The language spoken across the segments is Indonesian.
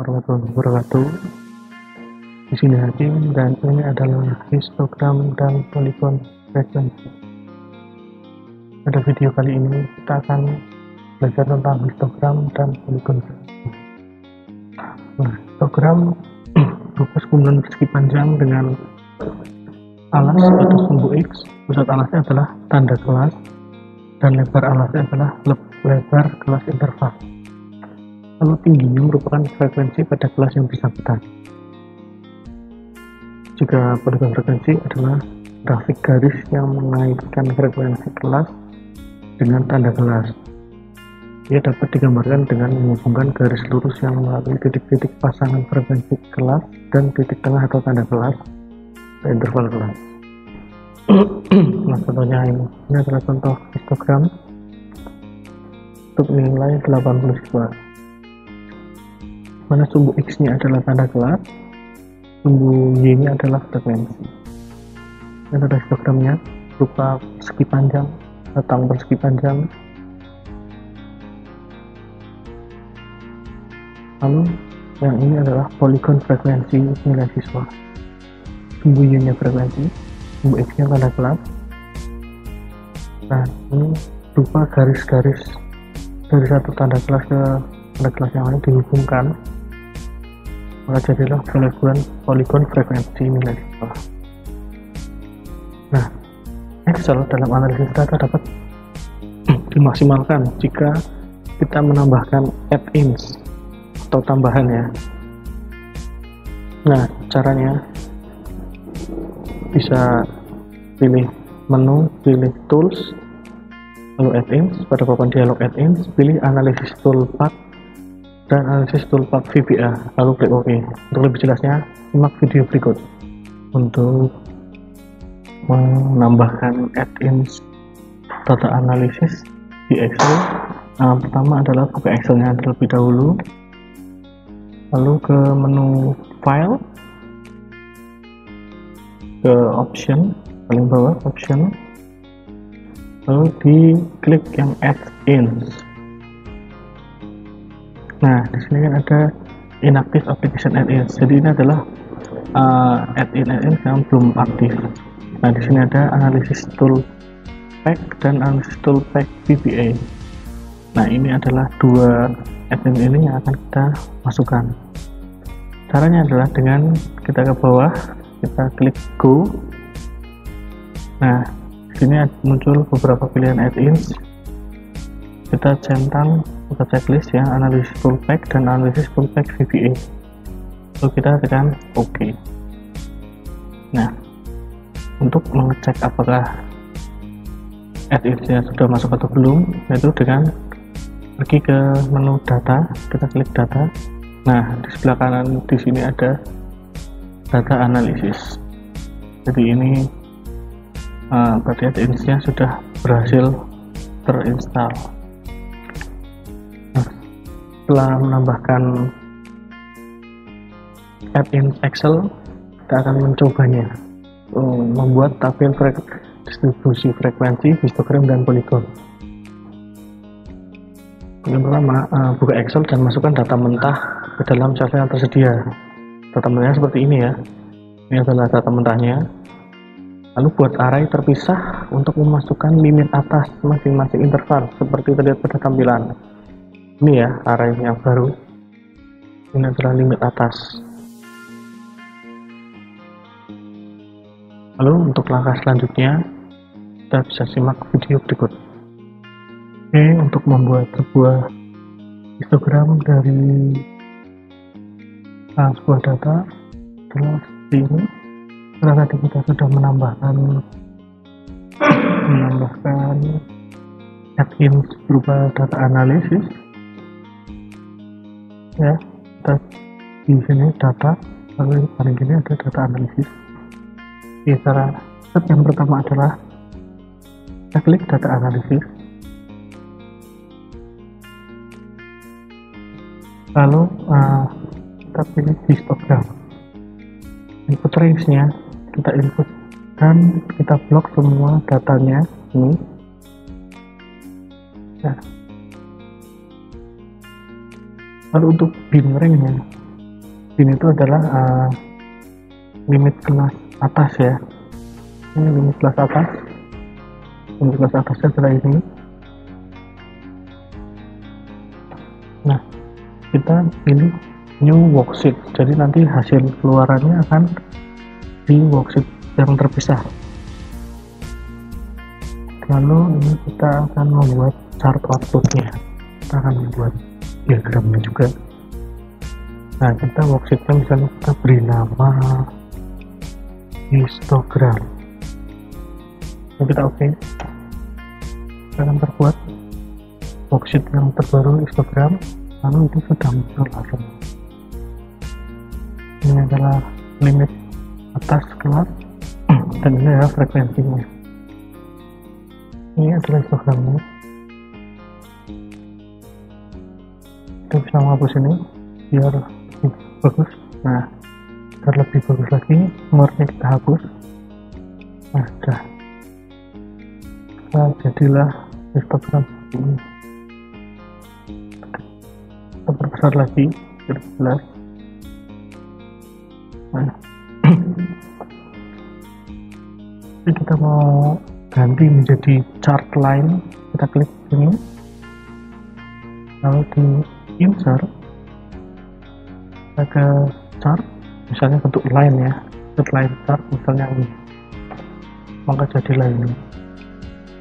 warahmatullahi wabarakatuh. Di sini Hakim dan ini adalah histogram dan polygon frekuensi. Pada video kali ini kita akan belajar tentang histogram dan polygon frekuensi. Nah, histogram berupa kumpulan persegi panjang dengan alas atau sumbu X. Pusat alasnya adalah tanda kelas dan lebar alasnya adalah lebar kelas interval. Lalu tingginya merupakan frekuensi pada kelas yang bersangkutan. Jika polygon frekuensi adalah grafik garis yang mengaitkan frekuensi kelas dengan tanda kelas. Ia dapat digambarkan dengan menghubungkan garis lurus yang melalui titik-titik pasangan frekuensi kelas dan titik tengah atau tanda kelas ke interval kelas. Nah, contohnya ini adalah contoh histogram untuk nilai 80 siswa. Mana sumbu X-nya adalah tanda kelas, sumbu Y-nya adalah frekuensi. Ini adalah histogramnya berupa persegi panjang, batang persegi panjang. Lalu yang ini adalah polygon frekuensi nilai siswa. Sumbu Y-nya frekuensi, sumbu X-nya tanda kelas. Nah, ini berupa garis-garis dari satu tanda kelas ke tanda kelas yang lain dihubungkan, maka jadilah polygon frekuensi nilai siswa. Nah, Excel dalam analisis data dapat dimaksimalkan jika kita menambahkan add-ins atau tambahan ya. Nah, caranya bisa pilih menu, pilih tools, lalu add-ins. Pada papan dialog add-ins, pilih analisis toolpath dan analisis toolpath VBA, lalu klik OK. Untuk lebih jelasnya, simak video berikut. Untuk menambahkan add-ins data analisis di Excel, pertama adalah buka Excelnya terlebih dahulu, lalu ke menu File, ke Option, paling bawah Option, lalu diklik yang add-ins. Nah, di sini kan ada inactive application add-ins. Jadi ini adalah add-ins yang belum aktif. Nah, di sini ada analisis toolpath dan analisis toolpath VBA. Nah, ini adalah dua add-in ini yang akan kita masukkan. Caranya adalah dengan kita ke bawah, kita klik Go. Nah, di sini muncul beberapa pilihan add-ins. Kita centang, kita checklist ya, analisis toolpath dan analisis toolpath VBA. Lalu kita tekan OK. Nah, untuk mengecek apakah add-ins-nya sudah masuk atau belum, yaitu dengan pergi ke menu data, kita klik data. Nah, di sebelah kanan di sini ada data analisis. Jadi ini berarti add-ins-nya sudah berhasil terinstall. Setelah menambahkan add-in Excel, kita akan mencobanya membuat tabel distribusi frekuensi, histogram, dan polygon. Yang pertama, buka Excel dan masukkan data mentah ke dalam sel yang tersedia. Data mentahnya seperti ini ya. Ini adalah data mentahnya. Lalu buat array terpisah untuk memasukkan limit atas masing-masing interval seperti terlihat pada tampilan. Ini ya, array yang baru. Ini adalah limit atas. Lalu untuk langkah selanjutnya, kita bisa simak video berikut. Oke, untuk membuat sebuah histogram dari sebuah data adalah seperti ini. Setelah tadi kita sudah menambahkan add-ins berupa data analisis. Ya, kita di sini data, lalu di paling kiri ada data analisis. Oke, cara step yang pertama adalah kita klik data analisis, lalu kita pilih histogram. Input range-nya kita input dan kita blok semua datanya ini. Nah, lalu untuk bin range-nya ini itu adalah limit kelas atas ya. Ini limit kelas atas. Limit kelas atasnya adalah ini. Nah, kita pilih new worksheet. Jadi nanti hasil keluarannya akan di worksheet yang terpisah. Lalu ini kita akan membuat chart outputnya. Kita akan membuat diagramnya juga. Nah, kita worksheetnya misalnya kita beri nama histogram. Nah, kita oke. Kita akan terbuat worksheet yang terbaru histogram. Lalu itu sudah muncul langsung. Ini adalah limit atas kelas dan ini adalah frekuensinya. Ini adalah histogramnya. Kita bisa menghapus ini biar lebih bagus. Nah, biar lebih bagus lagi, nomornya kita hapus. Nah, sudah. Nah, jadilah histogram ini. Kita perbesar lagi, biar jelas. Nah, jadi kita mau ganti menjadi chart line, kita klik ini, lalu di insert ke chart, misalnya bentuk line ya, bentuk line chart misalnya ini, maka jadilah ini.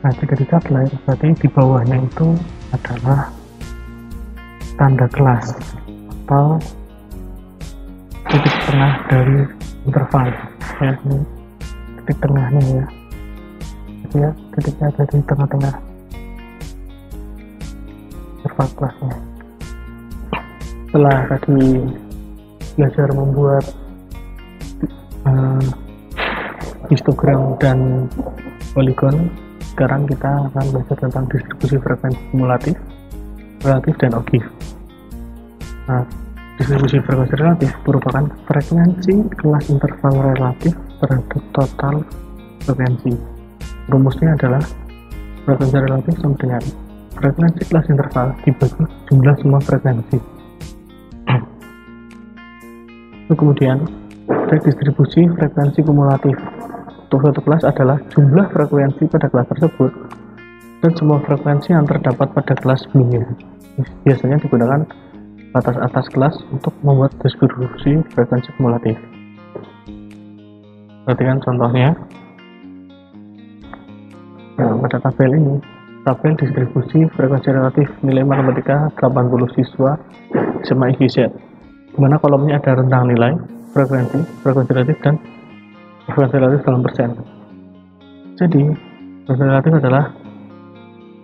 Nah, jika di chart line berarti di bawahnya itu adalah tanda kelas atau titik tengah dari interval ya, ini titik tengahnya ya. Ya, titiknya ada di tengah-tengah interval kelasnya. Setelah tadi belajar membuat histogram dan poligon, sekarang kita akan belajar tentang distribusi frekuensi kumulatif, relatif, dan ogif. Nah, distribusi frekuensi relatif merupakan frekuensi kelas interval relatif terhadap total frekuensi. Rumusnya adalah frekuensi relatif sama dengan frekuensi kelas interval dibagi jumlah semua frekuensi. Kemudian ada distribusi frekuensi kumulatif. Untuk suatu kelas adalah jumlah frekuensi pada kelas tersebut dan semua frekuensi yang terdapat pada kelas sebelumnya. Biasanya digunakan batas atas kelas untuk membuat distribusi frekuensi kumulatif. Perhatikan contohnya. Nah, pada tabel ini, tabel distribusi frekuensi relatif nilai matematika 80 siswa SMA IGZ, di mana kolomnya ada rentang nilai, frekuensi relatif, dan frekuensi relatif dalam persen. Jadi, frekuensi relatif adalah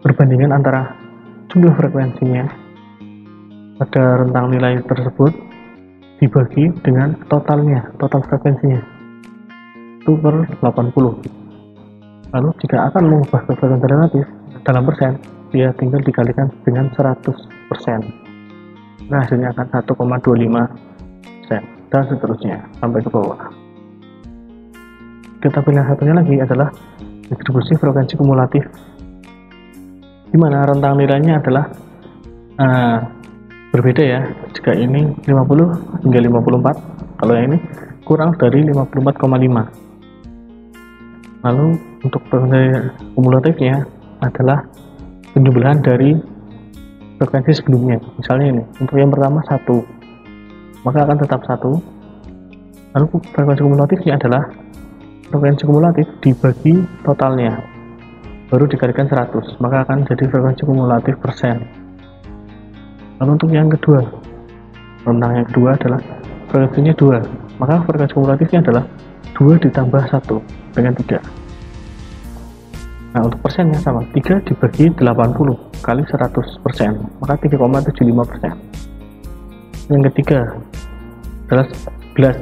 perbandingan antara jumlah frekuensinya pada rentang nilai tersebut dibagi dengan totalnya, total frekuensinya itu per 80. Lalu jika akan mengubah ke frekuensi relatif dalam persen, dia tinggal dikalikan dengan 100%. Nah, hasilnya akan 1,25% dan seterusnya sampai ke bawah. Kita pilih satunya lagi adalah distribusi frekuensi kumulatif, di mana rentang nilainya adalah berbeda ya. Jika ini 50 hingga 54, kalau yang ini kurang dari 54,5. Lalu untuk frekuensi kumulatifnya adalah penjumlahan dari frekuensi sebelumnya. Misalnya ini, untuk yang pertama 1, maka akan tetap 1. Lalu frekuensi kumulatifnya adalah frekuensi kumulatif dibagi totalnya, baru dikalikan 100, maka akan jadi frekuensi kumulatif persen. Lalu untuk yang kedua, rentang yang kedua adalah frekuensinya 2, maka frekuensi kumulatifnya adalah 2 ditambah 1 dengan 3. Nah, untuk persennya sama, 3 dibagi 80 kali 100%, maka 3,75%. Yang ketiga adalah 11.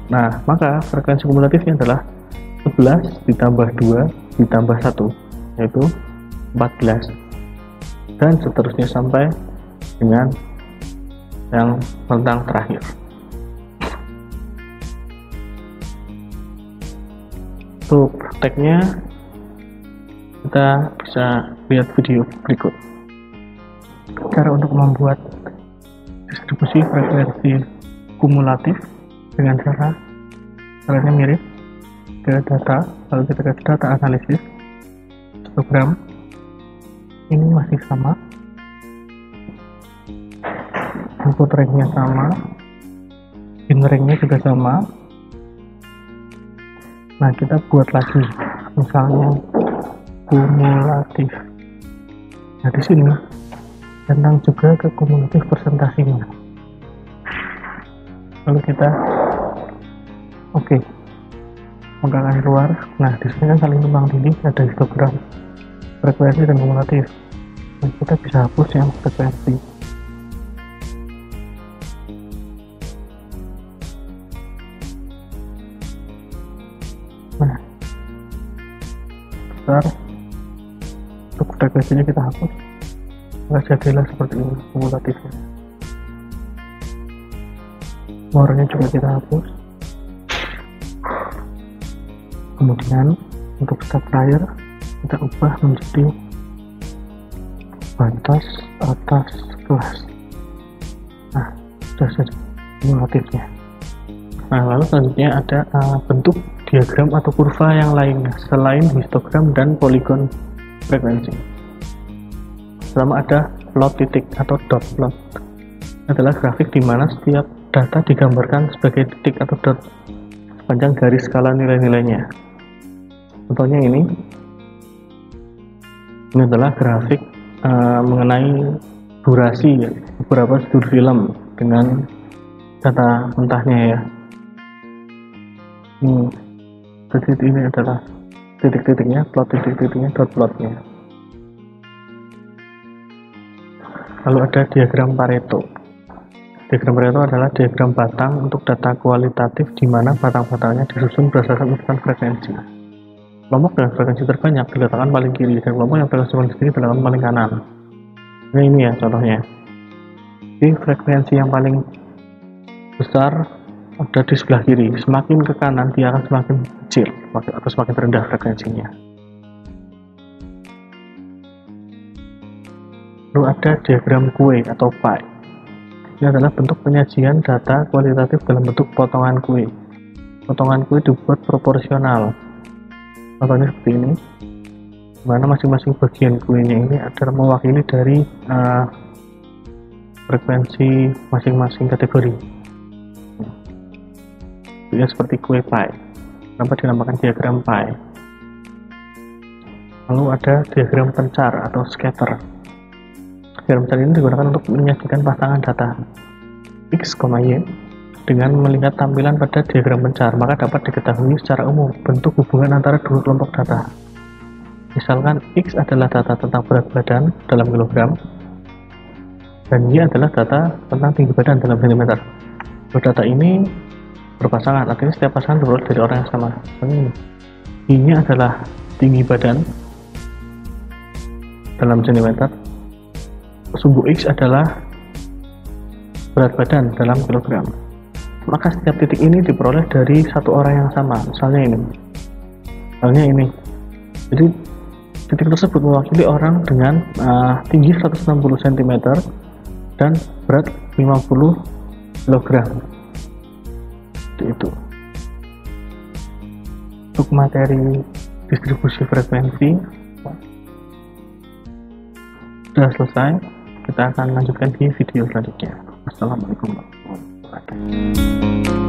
Nah, maka frekuensi kumulatifnya adalah 11 ditambah 2 ditambah 1, yaitu 14, dan seterusnya sampai dengan yang rentang terakhir. Untuk prakteknya kita bisa lihat video berikut. Cara untuk membuat distribusi frekuensi kumulatif dengan caranya mirip ke data. Kalau kita ke data analisis histogram, ini masih sama, input rank-nya sama, in rank-nya juga sama. Nah, kita buat lagi misalnya kumulatif. Nah, di sini tentang juga ke kumulatif presentasinya. Lalu kita bukakan keluar. Nah, di sini kan saling tumpang tindih, ada histogram, frekuensi, dan kumulatif. Nah, kita bisa hapus yang frekuensi. Nah, besar untuk frekuensinya kita hapus. Nggak jadilah seperti ini kumulatifnya. Warnanya juga kita hapus. Kemudian untuk step terakhir kita ubah menjadi batas atas kelas. Nah, sudah jadi kumulatifnya. Nah, lalu selanjutnya ada bentuk diagram atau kurva yang lainnya selain histogram dan poligon frekuensi. Pertama ada plot titik atau dot plot. Adalah grafik di mana setiap data digambarkan sebagai titik atau dot sepanjang garis skala nilai-nilainya. Contohnya ini adalah grafik mengenai durasi beberapa studi film dengan data mentahnya ya. Jadi ini adalah titik-titiknya, plot titik-titiknya, dot plotnya. Lalu ada diagram Pareto. Diagram Pareto adalah diagram batang untuk data kualitatif di mana batang-batangnya disusun berdasarkan urutan frekuensi. Kelompok dengan frekuensi terbanyak diletakkan paling kiri dan kelompok yang frekuensi paling sedikit diletakkan paling kanan. Nah, ini ya contohnya. Jadi frekuensi yang paling besar ada di sebelah kiri. Semakin ke kanan dia akan semakin kecil atau semakin rendah frekuensinya. Lalu ada diagram kue atau pie. Ini adalah bentuk penyajian data kualitatif dalam bentuk potongan kue. Potongan kue dibuat proporsional. Contohnya seperti ini, dimana masing-masing bagian kuenya ini adalah mewakili dari frekuensi masing-masing kategori. Ini seperti kue pie. Kenapa dinamakan diagram pie? Lalu ada diagram pencar atau scatter. Diagram pencar ini digunakan untuk menyajikan pasangan data X, Y. Dengan melihat tampilan pada diagram pencar, maka dapat diketahui secara umum bentuk hubungan antara dua kelompok data. Misalkan X adalah data tentang berat badan dalam kilogram, dan Y adalah data tentang tinggi badan dalam sentimeter. Data ini berpasangan, artinya setiap pasangan diperoleh dari orang yang sama. Y-nya adalah tinggi badan dalam sentimeter, sumbu X adalah berat badan dalam kilogram. Maka setiap titik ini diperoleh dari satu orang yang sama. Misalnya ini. Jadi titik tersebut mewakili orang dengan tinggi 160 cm dan berat 50 kg. Itu. Untuk materi distribusi frekuensi sudah selesai. Kita akan lanjutkan di video selanjutnya. Assalamualaikum warahmatullahi wabarakatuh.